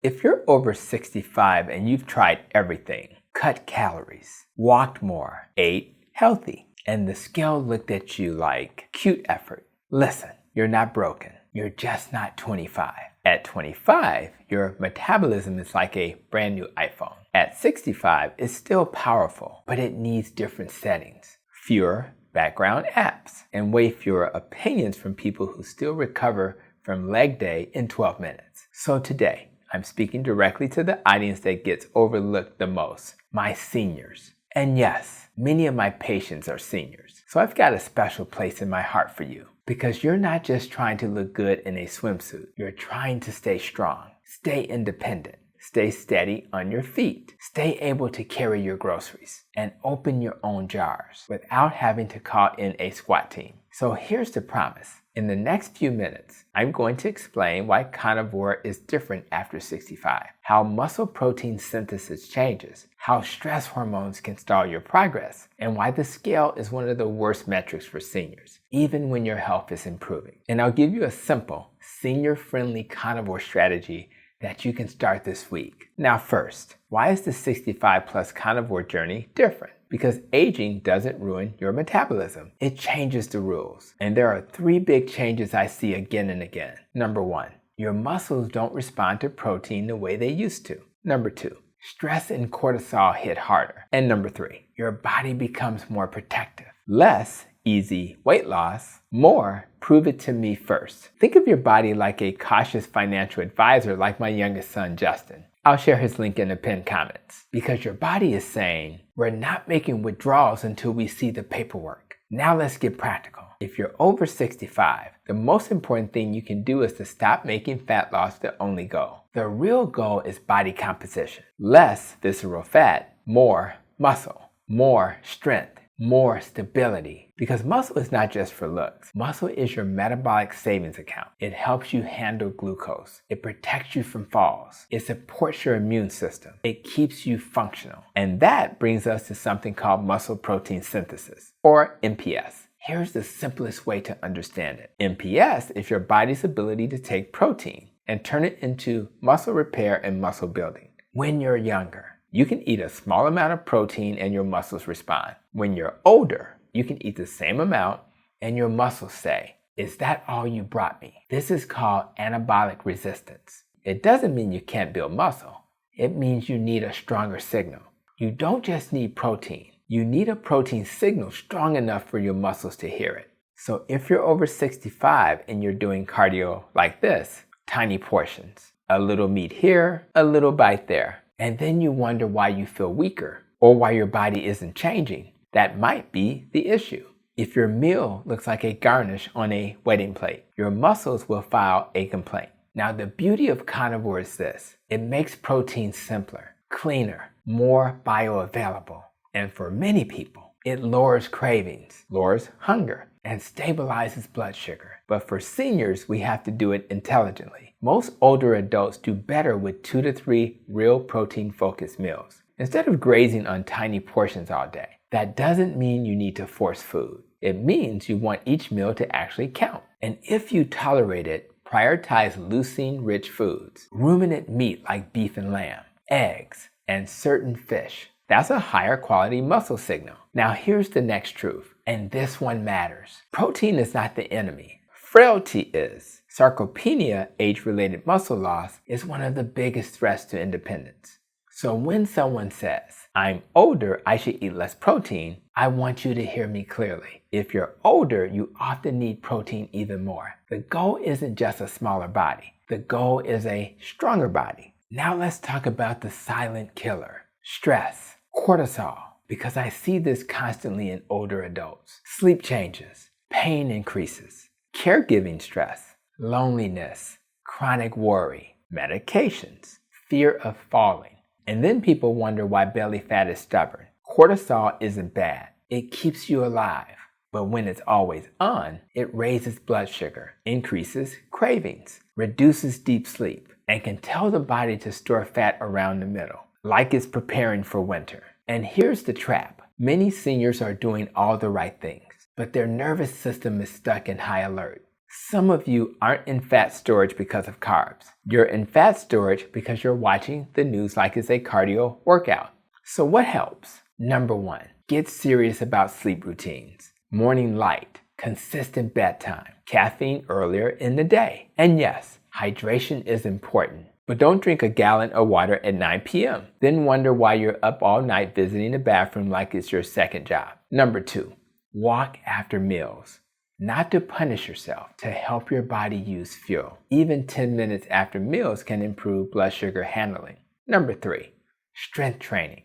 If you're over 65 and you've tried everything, cut calories, walked more, ate healthy, and the scale looked at you like cute effort, listen, you're not broken. You're just not 25. At 25, your metabolism is like a brand new iPhone. At 65, it's still powerful, but it needs different settings, fewer background apps, and way fewer opinions from people who still recover from leg day in 12 minutes. So today, I'm speaking directly to the audience that gets overlooked the most, my seniors. And yes, many of my patients are seniors. So I've got a special place in my heart for you because you're not just trying to look good in a swimsuit. You're trying to stay strong, stay independent, stay steady on your feet, stay able to carry your groceries, and open your own jars without having to call in a SWAT team. So here's the promise. In the next few minutes, I'm going to explain why carnivore is different after 65, how muscle protein synthesis changes, how stress hormones can stall your progress, and why the scale is one of the worst metrics for seniors, even when your health is improving. And I'll give you a simple, senior-friendly carnivore strategy that you can start this week. Now first, why is the 65 plus carnivore journey different? Because aging doesn't ruin your metabolism. It changes the rules. And there are 3 big changes I see again and again. Number 1, your muscles don't respond to protein the way they used to. Number 2, stress and cortisol hit harder. And number 3, your body becomes more protective. Less easy weight loss, more prove it to me first. Think of your body like a cautious financial advisor like my youngest son, Justin. I'll share his link in the pinned comments because your body is saying, we're not making withdrawals until we see the paperwork. Now let's get practical. If you're over 65, the most important thing you can do is to stop making fat loss the only goal. The real goal is body composition. Less visceral fat, more muscle, more strength, more stability. Because muscle is not just for looks. Muscle is your metabolic savings account. It helps you handle glucose. It protects you from falls. It supports your immune system. It keeps you functional. And that brings us to something called muscle protein synthesis, or MPS. Here's the simplest way to understand it. MPS is your body's ability to take protein and turn it into muscle repair and muscle building. When you're younger, you can eat a small amount of protein and your muscles respond. When you're older, you can eat the same amount and your muscles say, is that all you brought me? This is called anabolic resistance. It doesn't mean you can't build muscle. It means you need a stronger signal. You don't just need protein. You need a protein signal strong enough for your muscles to hear it. So if you're over 65 and you're doing cardio like this, tiny portions, a little meat here, a little bite there, and then you wonder why you feel weaker or why your body isn't changing, that might be the issue. If your meal looks like a garnish on a wedding plate, your muscles will file a complaint. Now the beauty of carnivore is this. It makes protein simpler, cleaner, more bioavailable. And for many people, it lowers cravings, lowers hunger, and stabilizes blood sugar. But for seniors, we have to do it intelligently. Most older adults do better with 2 to 3 real protein-focused meals, instead of grazing on tiny portions all day. That doesn't mean you need to force food. It means you want each meal to actually count. And if you tolerate it, prioritize leucine-rich foods, ruminant meat like beef and lamb, eggs, and certain fish. That's a higher quality muscle signal. Now here's the next truth, and this one matters. Protein is not the enemy. Frailty is. Sarcopenia, age-related muscle loss, is one of the biggest threats to independence. So when someone says, I'm older, I should eat less protein, I want you to hear me clearly. If you're older, you often need protein even more. The goal isn't just a smaller body. The goal is a stronger body. Now let's talk about the silent killer, stress. Cortisol, because I see this constantly in older adults. Sleep changes, pain increases, caregiving stress, loneliness, chronic worry, medications, fear of falling. And then people wonder why belly fat is stubborn. Cortisol isn't bad. It keeps you alive. But when it's always on, it raises blood sugar, increases cravings, reduces deep sleep, and can tell the body to store fat around the middle, like it's preparing for winter. And here's the trap. Many seniors are doing all the right things, but their nervous system is stuck in high alert. Some of you aren't in fat storage because of carbs. You're in fat storage because you're watching the news like it's a cardio workout. So what helps? Number 1, get serious about sleep routines. Morning light, consistent bedtime, caffeine earlier in the day. And yes, hydration is important. But don't drink a gallon of water at 9 p.m. Then wonder why you're up all night visiting the bathroom like it's your second job. Number 2, walk after meals. Not to punish yourself, to help your body use fuel. Even 10 minutes after meals can improve blood sugar handling. Number 3, strength training.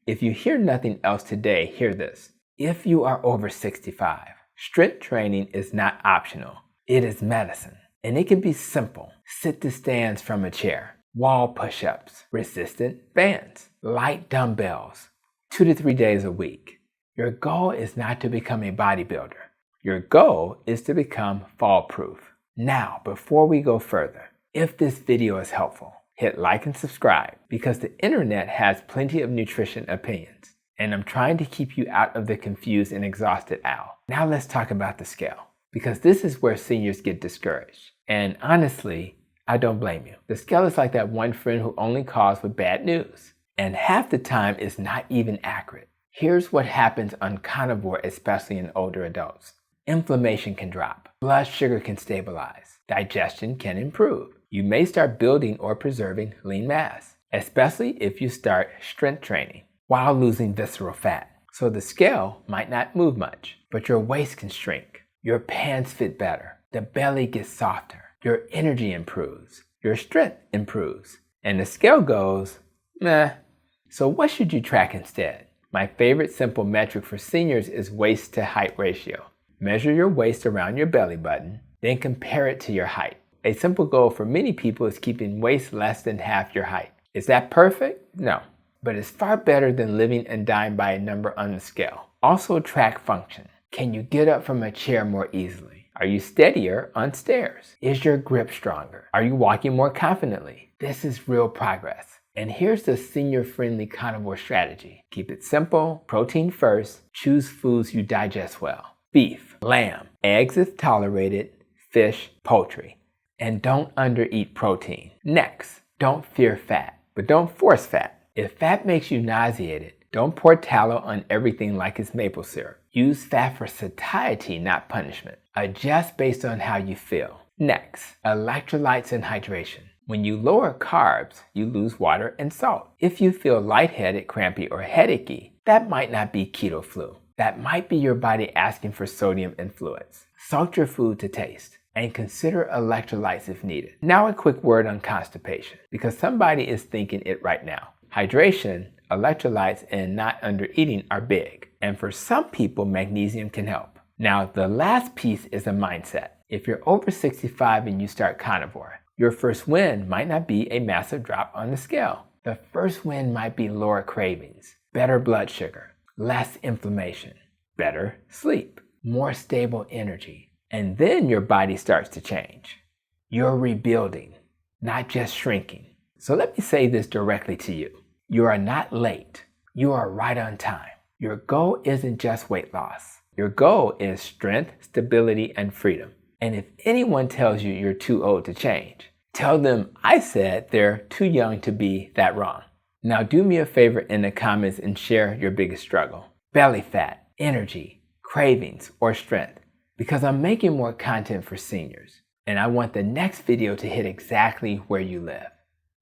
If you hear nothing else today, hear this. If you are over 65, strength training is not optional. It is medicine. And it can be simple. Sit to stands from a chair, wall push-ups, resistant bands, light dumbbells, 2 to 3 days a week. Your goal is not to become a bodybuilder. Your goal is to become fall-proof. Now, before we go further, if this video is helpful, hit like and subscribe because the internet has plenty of nutrition opinions. And I'm trying to keep you out of the confused and exhausted aisle. Now let's talk about the scale, because this is where seniors get discouraged. And honestly, I don't blame you. The scale is like that one friend who only calls with bad news. And half the time it's not even accurate. Here's what happens on Carnivore, especially in older adults. Inflammation can drop, blood sugar can stabilize, digestion can improve. You may start building or preserving lean mass, especially if you start strength training while losing visceral fat. So the scale might not move much, but your waist can shrink, your pants fit better, the belly gets softer, your energy improves, your strength improves, and the scale goes, meh. So what should you track instead? My favorite simple metric for seniors is waist to height ratio. Measure your waist around your belly button, then compare it to your height. A simple goal for many people is keeping waist less than half your height. Is that perfect? No, but it's far better than living and dying by a number on the scale. Also track function. Can you get up from a chair more easily? Are you steadier on stairs? Is your grip stronger? Are you walking more confidently? This is real progress. And here's the senior-friendly carnivore strategy. Keep it simple, protein first, choose foods you digest well. Beef, lamb, eggs if tolerated, fish, poultry. And don't undereat protein. Next, don't fear fat, but don't force fat. If fat makes you nauseated, don't pour tallow on everything like it's maple syrup. Use fat for satiety, not punishment. Adjust based on how you feel. Next, electrolytes and hydration. When you lower carbs, you lose water and salt. If you feel lightheaded, crampy, or headachy, that might not be keto flu. That might be your body asking for sodium and fluids. Salt your food to taste and consider electrolytes if needed. Now a quick word on constipation, because somebody is thinking it right now. Hydration, electrolytes, and not undereating are big. And for some people, magnesium can help. Now the last piece is a mindset. If you're over 65 and you start carnivore, your first win might not be a massive drop on the scale. The first win might be lower cravings, better blood sugar, less inflammation, better sleep, more stable energy. And then your body starts to change. You're rebuilding, not just shrinking. So let me say this directly to you. You are not late. You are right on time. Your goal isn't just weight loss. Your goal is strength, stability, and freedom. And if anyone tells you you're too old to change, tell them I said they're too young to be that wrong. Now do me a favor in the comments and share your biggest struggle. Belly fat, energy, cravings, or strength. Because I'm making more content for seniors. And I want the next video to hit exactly where you live.